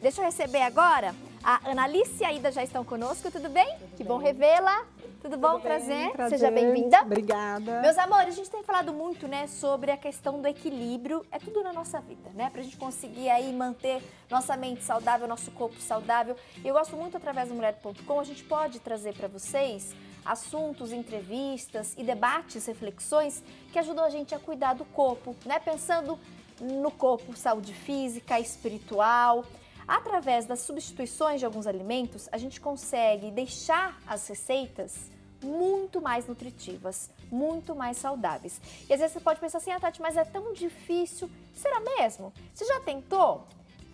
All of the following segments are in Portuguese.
Deixa eu receber agora a Analice e a Ida já estão conosco, tudo bem? Que bom revê-la. Tudo bom? Prazer. Seja bem-vinda. Obrigada. Meus amores, a gente tem falado muito, né, sobre a questão do equilíbrio. É tudo na nossa vida, né? Pra gente conseguir aí manter nossa mente saudável, nosso corpo saudável. E eu gosto muito, através do Mulher.com, a gente pode trazer para vocês assuntos, entrevistas e debates, reflexões que ajudam a gente a cuidar do corpo, né? Pensando no corpo, saúde física, espiritual. Através das substituições de alguns alimentos, a gente consegue deixar as receitas muito mais nutritivas, muito mais saudáveis. E às vezes você pode pensar assim, Tati, mas é tão difícil. Será mesmo? Você já tentou?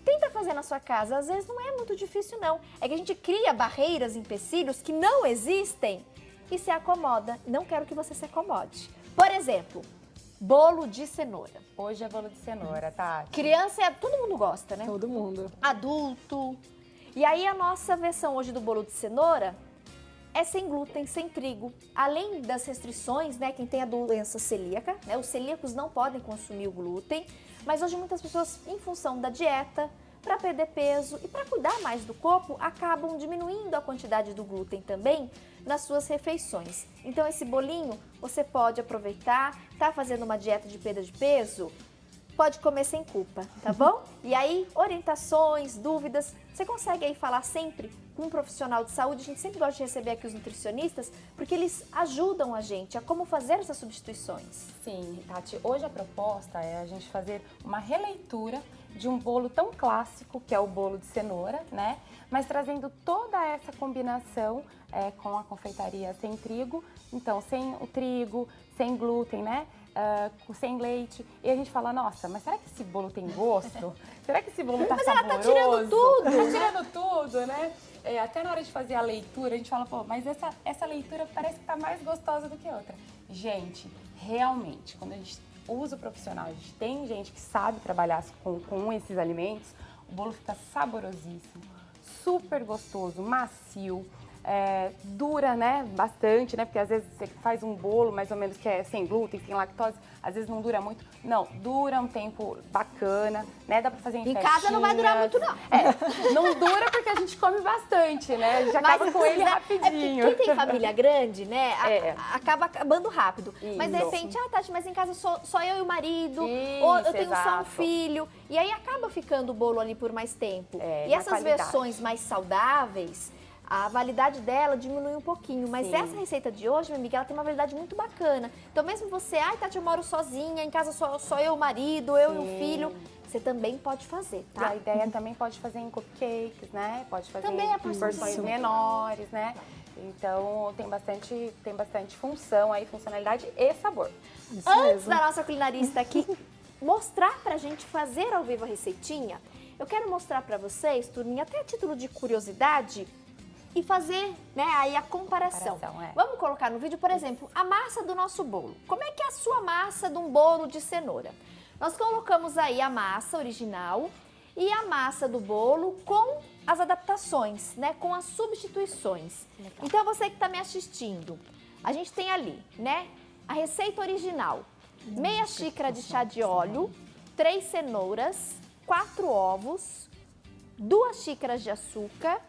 Tenta fazer na sua casa. Às vezes não é muito difícil, não. É que a gente cria barreiras, empecilhos que não existem e se acomoda. Não quero que você se acomode. Por exemplo, bolo de cenoura. Hoje é bolo de cenoura, Tati. Criança, todo mundo gosta, né? Todo mundo. Adulto. E aí a nossa versão hoje do bolo de cenoura é sem glúten, sem trigo. Além das restrições, né? Quem tem a doença celíaca, né? Os celíacos não podem consumir o glúten. Mas hoje muitas pessoas, em função da dieta, para perder peso e para cuidar mais do corpo, acabam diminuindo a quantidade do glúten também nas suas refeições. Então esse bolinho você pode aproveitar, tá fazendo uma dieta de perda de peso? Pode comer sem culpa, tá bom? E aí, orientações, dúvidas, você consegue aí falar sempre com um profissional de saúde. A gente sempre gosta de receber aqui os nutricionistas, porque eles ajudam a gente a como fazer essas substituições. Sim, Tati, hoje a proposta é a gente fazer uma releitura de um bolo tão clássico, que é o bolo de cenoura, né? Mas trazendo toda essa combinação com a confeitaria sem trigo, então sem o trigo, sem glúten, né? Sem leite, e a gente fala, nossa, mas será que esse bolo tem gosto? Será que esse bolo tá saboroso? Mas ela tá tirando tudo! Tá tirando tudo, né? Até na hora de fazer a leitura, a gente fala, pô, mas essa leitura parece que tá mais gostosa do que outra. Gente, realmente, quando a gente usa o profissional, a gente tem gente que sabe trabalhar com esses alimentos, o bolo fica saborosíssimo, super gostoso, macio. Dura, né, bastante, né, porque às vezes você faz um bolo mais ou menos que é sem glúten, sem lactose, às vezes não dura muito. Não, dura um tempo bacana, né, dá pra fazer em festinhas. casa não vai durar muito, não. Não dura porque a gente come bastante, né, a gente acaba com ele rapidinho. Quem tem família grande, né, acaba acabando rápido. Isso. Mas de repente, Tati, mas em casa só eu e o marido, Isso, ou eu tenho só um exato. filho, e aí acaba ficando o bolo ali por mais tempo. E na essas qualidade. versões mais saudáveis, a validade dela diminui um pouquinho, mas Sim. essa receita de hoje, minha amiga, ela tem uma validade muito bacana. Então mesmo você, Tati, eu moro sozinha, em casa só eu e o marido, eu e o filho, você também pode fazer, E tá? a ideia também pode fazer em cupcakes, né, pode fazer Também é em possível. porções menores, né. Então tem bastante função aí, funcionalidade e sabor. Isso Antes mesmo. da nossa culinarista aqui mostrar pra gente fazer ao vivo a receitinha, eu quero mostrar pra vocês, turminha, até a título de curiosidade, e fazer, né, aí a comparação. Vamos colocar no vídeo, por exemplo, a massa do nosso bolo. Como é que é a sua massa de um bolo de cenoura? Nós colocamos aí a massa original e a massa do bolo com as adaptações, né, com as substituições. Legal. Então você que está me assistindo, a gente tem ali, né, a receita original. Meia xícara de chá de óleo, 3 cenouras, 4 ovos, 2 xícaras de açúcar,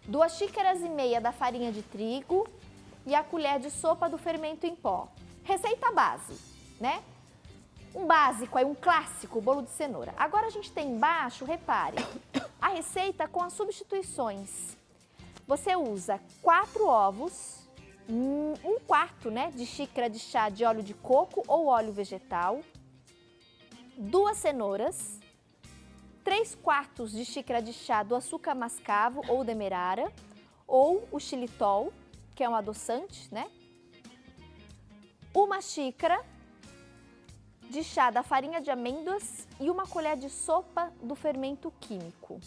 2 xícaras e meia da farinha de trigo e a colher de sopa do fermento em pó. Receita base, né? Um básico, aí um clássico, bolo de cenoura. Agora a gente tem embaixo, repare, a receita com as substituições. Você usa 4 ovos, 1/4, né, de xícara de chá de óleo de coco ou óleo vegetal, 2 cenouras, 3/4 de xícara de chá do açúcar mascavo ou demerara, ou o xilitol, que é um adoçante, né? 1 xícara de chá da farinha de amêndoas e 1 colher de sopa do fermento químico.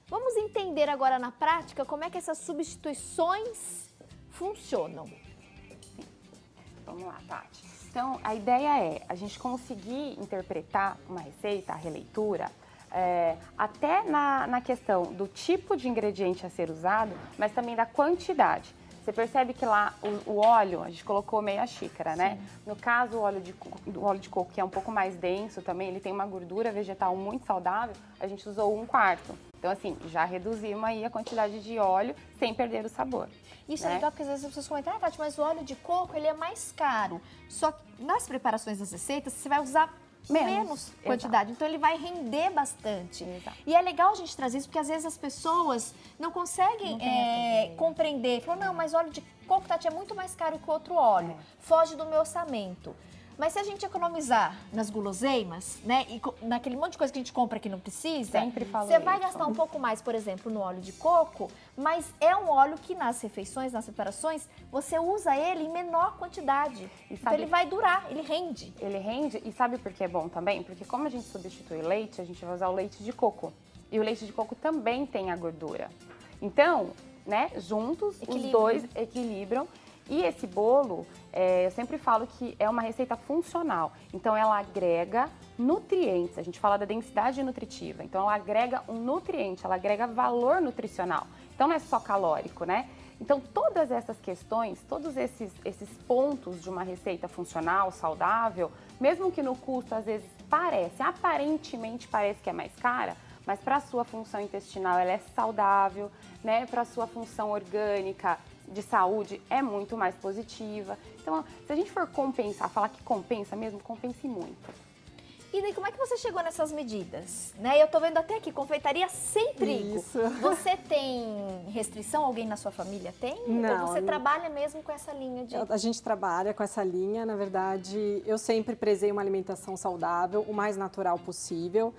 Vamos entender agora na prática como é que essas substituições funcionam. Vamos lá, Tati. Então, a ideia é a gente conseguir interpretar uma receita, a releitura, até na questão do tipo de ingrediente a ser usado, mas também da quantidade. Você percebe que lá o óleo, a gente colocou meia xícara, né? No caso, o óleo de coco, que é um pouco mais denso também, ele tem uma gordura vegetal muito saudável, a gente usou 1/4. Então, assim, já reduzimos aí a quantidade de óleo sem perder o sabor. Isso né? é legal, porque às vezes as pessoas comentam, Tati, mas o óleo de coco, ele é mais caro. Só que nas preparações das receitas, você vai usar menos quantidade, então ele vai render bastante. Exato. E é legal a gente trazer isso, porque às vezes as pessoas não conseguem compreender. Falam, não, mas óleo de coco, Tati, é muito mais caro que outro óleo. Foge do meu orçamento. Mas se a gente economizar nas guloseimas, né, e naquele monte de coisa que a gente compra que não precisa, Sempre falo você vai isso. gastar um pouco mais, por exemplo, no óleo de coco, mas é um óleo que nas refeições, nas preparações, você usa ele em menor quantidade. Então ele vai durar, ele rende. Ele rende, e sabe por que é bom também? Porque como a gente substitui leite, a gente vai usar o leite de coco. E o leite de coco também tem a gordura. Então, né, juntos, os dois equilibram. E esse bolo, eu sempre falo que é uma receita funcional. Então, ela agrega nutrientes. A gente fala da densidade nutritiva. Então, ela agrega um nutriente, ela agrega valor nutricional. Então, não é só calórico, né? Então, todas essas questões, todos esses pontos de uma receita funcional, saudável, mesmo que no custo, às vezes, aparentemente parece que é mais cara, mas para a sua função intestinal, ela é saudável, né? Para a sua função orgânica, de saúde, é muito mais positiva. Então, se a gente for compensar, falar que compensa mesmo, compense muito. E daí, como é que você chegou nessas medidas? Né? Eu tô vendo até aqui, confeitaria sem trigo. Isso. Você tem restrição? Alguém na sua família tem? Não. Ou você trabalha mesmo com essa linha de... A gente trabalha com essa linha, na verdade, eu sempre prezei uma alimentação saudável, o mais natural possível.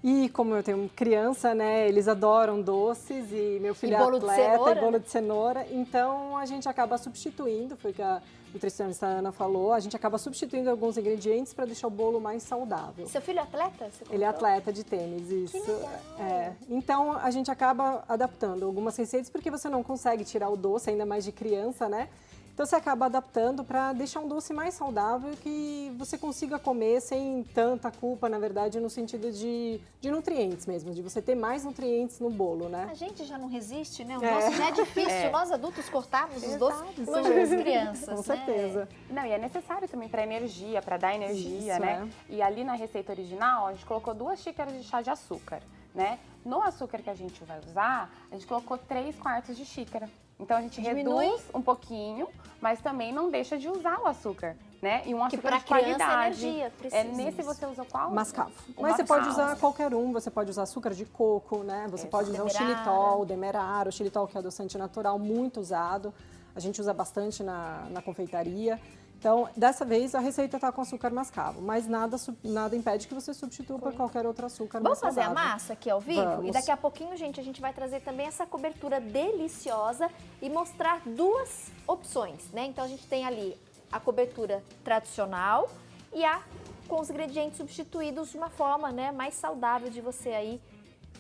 E como eu tenho criança, né, eles adoram doces e meu filho é atleta, e bolo de cenoura. Então, a gente acaba substituindo, foi o que a nutricionista Ana falou, a gente acaba substituindo alguns ingredientes para deixar o bolo mais saudável. Seu filho é atleta? Ele é atleta de tênis, isso. Que legal. Então, a gente acaba adaptando algumas receitas, porque você não consegue tirar o doce, ainda mais de criança, né? Então, você acaba adaptando para deixar um doce mais saudável e que você consiga comer sem tanta culpa, na verdade, no sentido de nutrientes mesmo, de você ter mais nutrientes no bolo, né? A gente já não resiste, né? O doce já é difícil, nós adultos cortarmos os doces longe das crianças, Com certeza. Não, e é necessário também para energia, para dar energia, Isso, né? E ali na receita original, a gente colocou 2 xícaras de chá de açúcar, né? No açúcar que a gente vai usar, a gente colocou 3/4 de xícara. Então, a gente reduz um pouquinho, mas também não deixa de usar o açúcar, né? E um açúcar de qualidade. Energia, precisa. Nesse você usa qual? Mascavo. O Mas você mascavo. pode usar qualquer um, você pode usar açúcar de coco, né? Você pode usar o xilitol, o demerara, o xilitol que é adoçante natural, muito usado. A gente usa bastante na confeitaria. Então, dessa vez, a receita está com açúcar mascavo, mas nada impede que você substitua por qualquer outro açúcar mais Vamos fazer a saudável. massa aqui ao vivo? Vamos. E daqui a pouquinho, gente, a gente vai trazer também essa cobertura deliciosa e mostrar 2 opções, né? Então, a gente tem ali a cobertura tradicional e a com os ingredientes substituídos de uma forma, né, mais saudável de você aí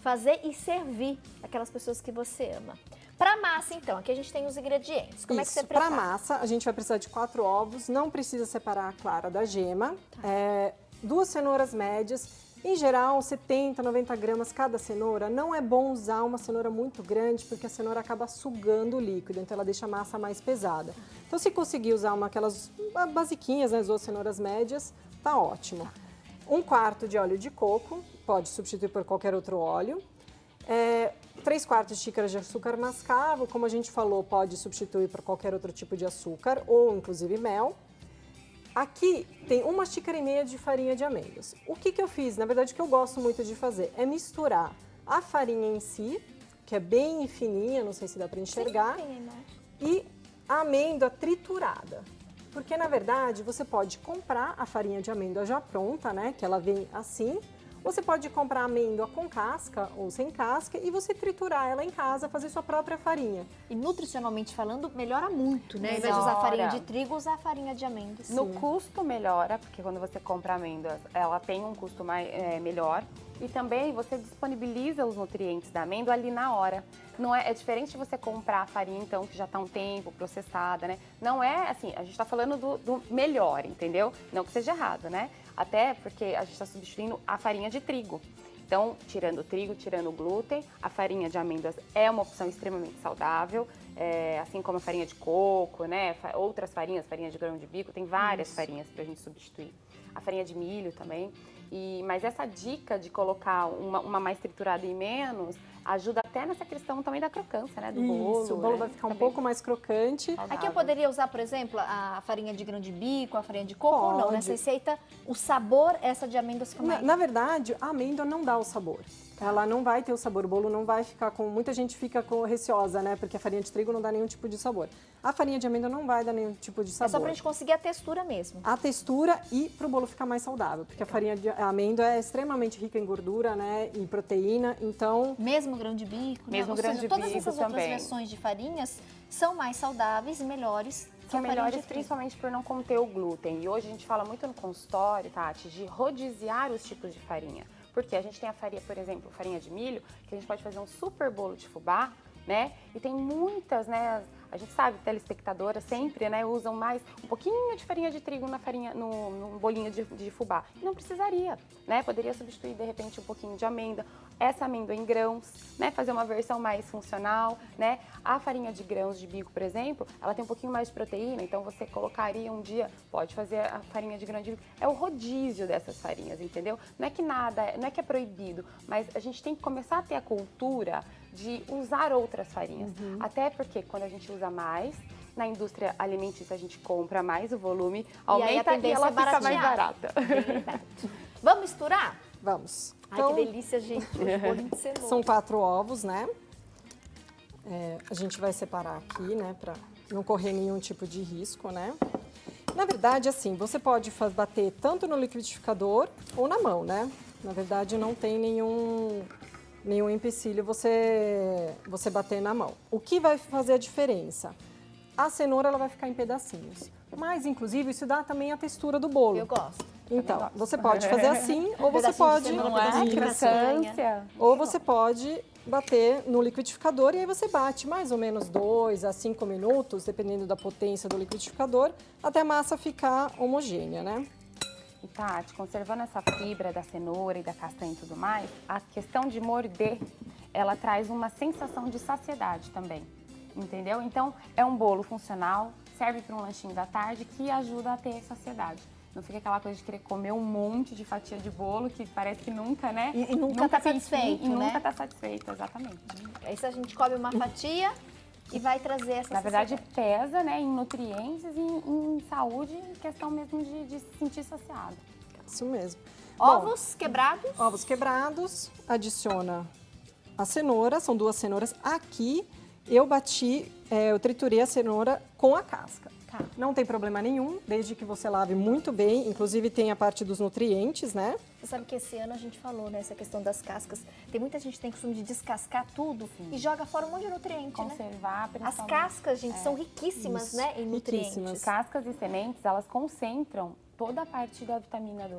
fazer e servir aquelas pessoas que você ama. Para massa, então, aqui a gente tem os ingredientes. Como é que você prepara? Para massa, a gente vai precisar de 4 ovos, não precisa separar a clara da gema, 2 cenouras médias, em geral 70, 90 gramas cada cenoura. Não é bom usar uma cenoura muito grande, porque a cenoura acaba sugando o líquido, então ela deixa a massa mais pesada. Então, se conseguir usar aquelas basiquinhas, né, as 2 cenouras médias, tá ótimo. 1/4 de óleo de coco, pode substituir por qualquer outro óleo. 3/4 de xícara de açúcar mascavo, como a gente falou, pode substituir por qualquer outro tipo de açúcar ou inclusive mel. Aqui tem 1,5 xícaras de farinha de amêndoas. O que eu fiz? Na verdade, o que eu gosto muito de fazer é misturar a farinha em si, que é bem fininha, não sei se dá para enxergar, e a amêndoa triturada. Porque, na verdade, você pode comprar a farinha de amêndoa já pronta, né? Que ela vem assim. Você pode comprar amêndoa com casca ou sem casca e você triturar ela em casa, fazer sua própria farinha. E nutricionalmente falando, melhora muito, né? Ao invés de Melhora. usar farinha de trigo, usar farinha de amêndoas. No custo melhora, porque quando você compra amêndoas, ela tem um custo melhor. E também você disponibiliza os nutrientes da amêndoa ali na hora. Não é diferente de você comprar a farinha, então, que já está um tempo processada, né? Não é assim, a gente está falando do melhor, entendeu? Não que seja errado, né? Até porque a gente está substituindo a farinha de trigo. Então, tirando o trigo, tirando o glúten, a farinha de amêndoas é uma opção extremamente saudável, assim como a farinha de coco, né? Outras farinhas, farinha de grão de bico, tem várias farinhas para a gente substituir. A farinha de milho também. Mas essa dica de colocar uma mais triturada e menos ajuda até nessa questão também da crocância, né? Do bolo. Isso, o bolo né? vai ficar um Também. pouco mais crocante. Aqui eu poderia usar, por exemplo, a farinha de grão de bico, a farinha de coco ou não? Pode. Nessa receita, o sabor, essa de amêndoas como é? Na verdade, a amêndoa não dá o sabor. Ela não vai ter o sabor, o bolo não vai ficar com... Muita gente fica receosa, né? Porque a farinha de trigo não dá nenhum tipo de sabor. A farinha de amêndoa não vai dar nenhum tipo de sabor. É só pra gente conseguir a textura mesmo. A textura e pro bolo ficar mais saudável. Porque a farinha de amêndoa é extremamente rica em gordura, né? E proteína, então... Mesmo grão de bico, Mesmo né? Ou grão seja, de todas bico essas outras também. versões de farinhas são mais saudáveis e melhores que São a farinha melhores de trigo. principalmente por não conter o glúten. E hoje a gente fala muito no consultório, Tati, de rodiziar os tipos de farinha. Porque a gente tem a farinha, por exemplo, farinha de milho, que a gente pode fazer um super bolo de fubá, né? E tem muitas, né? A gente sabe, telespectadoras sempre, né, usam mais um pouquinho de farinha de trigo na farinha, no bolinho de fubá. E não precisaria, né? Poderia substituir, de repente, um pouquinho de amêndoa, essa amêndoa em grãos, né? Fazer uma versão mais funcional, né? A farinha de grãos de bico, por exemplo, ela tem um pouquinho mais de proteína, então você colocaria um dia, pode fazer a farinha de grão de bico. É o rodízio dessas farinhas, entendeu? Não é que nada, não é que é proibido, mas a gente tem que começar a ter a cultura de usar outras farinhas. Até porque quando a gente usa mais, na indústria alimentícia a gente compra mais, o volume aumenta e ela fica mais barata. Vamos misturar? Vamos. Ai, que delícia, gente. Hoje bolinho de cenoura. São 4 ovos, né? A gente vai separar aqui, né? Pra não correr nenhum tipo de risco, né? Na verdade, assim, você pode bater tanto no liquidificador ou na mão, né? Na verdade, não tem nenhum empecilho você bater na mão. O que vai fazer a diferença? A cenoura ela vai ficar em pedacinhos. Mas, inclusive, isso dá também a textura do bolo. Eu gosto. Então, você pode fazer assim, ou você Pedacinho de pode... cenoura, Não é? pedacinho de castanha. Crocância. Ou você pode bater no liquidificador e aí você bate mais ou menos 2 a 5 minutos, dependendo da potência do liquidificador, até a massa ficar homogênea, né? E Tati, conservando essa fibra da cenoura e da castanha e tudo mais, a questão de morder, ela traz uma sensação de saciedade também, entendeu? Então, é um bolo funcional, serve para um lanchinho da tarde que ajuda a ter saciedade. Não fica aquela coisa de querer comer um monte de fatia de bolo que parece que nunca, né? E nunca tá tem satisfeito, fim, e né? nunca tá satisfeito, exatamente. Aí se a gente come uma fatia e vai trazer essa Na verdade, saciedade. pesa, né, em nutrientes, em saúde, em questão mesmo de se sentir saciado. Isso mesmo. Ovos quebrados. Bom, ovos quebrados, adiciona a cenoura, são 2 cenouras. Aqui eu eu triturei a cenoura com a casca. Tá. Não tem problema nenhum, desde que você lave muito bem, inclusive tem a parte dos nutrientes, né? Você sabe que esse ano a gente falou, né, essa questão das cascas. Tem muita gente que tem costume de descascar tudo e joga fora um monte de nutriente, né? Conservar, As principalmente. cascas, gente, são riquíssimas, Isso, né, em nutrientes. riquíssimas. Cascas e sementes, elas concentram toda a parte da vitamina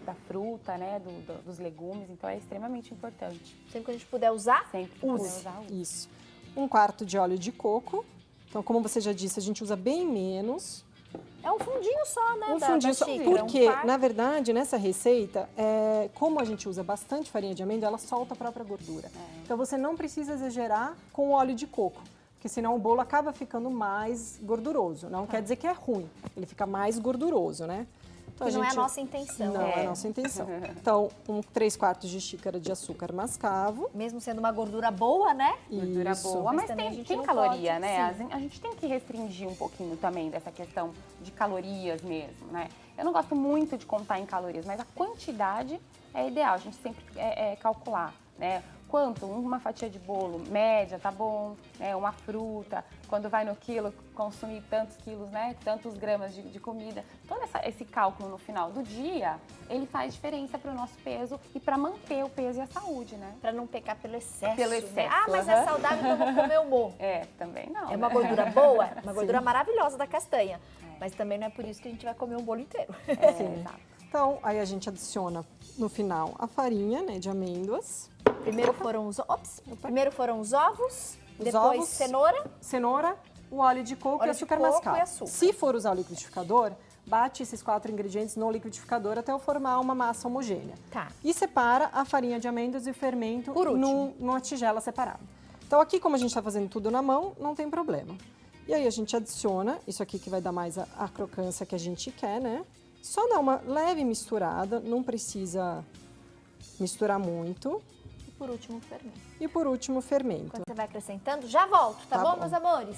da fruta, né, dos legumes, então é extremamente importante. Sempre que a gente puder usar, Sempre que use. puder usar, use. Isso. 1/4 de óleo de coco. Então, como você já disse, a gente usa bem menos. É um fundinho só, né, Um fundinho só. xícara, Porque, quarto. na verdade, nessa receita, como a gente usa bastante farinha de amêndoa, ela solta a própria gordura. Então, você não precisa exagerar com o óleo de coco. Porque senão o bolo acaba ficando mais gorduroso. Não quer dizer que é ruim, ele fica mais gorduroso, né? Então, Que não é a nossa intenção. Não é a nossa intenção. Então, 3/4 de xícara de açúcar mascavo. Mesmo sendo uma gordura boa, né? Gordura Isso. boa, mas também a tem, gente tem não caloria, pode, né? sim. A gente tem que restringir um pouquinho também dessa questão de calorias mesmo, né? Eu não gosto muito de contar em calorias, mas a quantidade é ideal, a gente sempre calcular, né? Quanto? Uma fatia de bolo média, tá bom, né? Uma fruta, quando vai no quilo, consumir tantos quilos, né? Tantos gramas de comida. Todo esse cálculo no final do dia, ele faz diferença para o nosso peso e para manter o peso e a saúde, né? Pra não pecar pelo excesso. Pelo né? excesso, Ah, mas é aham. saudável, então eu vou comer o morro. Também não. É uma né? gordura boa, uma gordura maravilhosa da castanha. Mas também não é por isso que a gente vai comer um bolo inteiro. Sim. Então, aí a gente adiciona no final a farinha, né, de amêndoas. Primeiro foram os ovos, Os depois ovos. cenoura. Cenoura, o óleo de coco Óleo e de açúcar coco mascavo. e açúcar. Se for usar o liquidificador, bate esses 4 ingredientes no liquidificador até eu formar uma massa homogênea. Tá. E separa a farinha de amêndoas e o fermento Por último. numa tigela separada. Então aqui, como a gente está fazendo tudo na mão, não tem problema. E aí a gente adiciona isso aqui que vai dar mais a crocância que a gente quer, né? Só dá uma leve misturada, não precisa misturar muito. E por último, o fermento. E por último, o fermento. Quando você vai acrescentando, já volto, tá, Tá bom, bom. meus amores?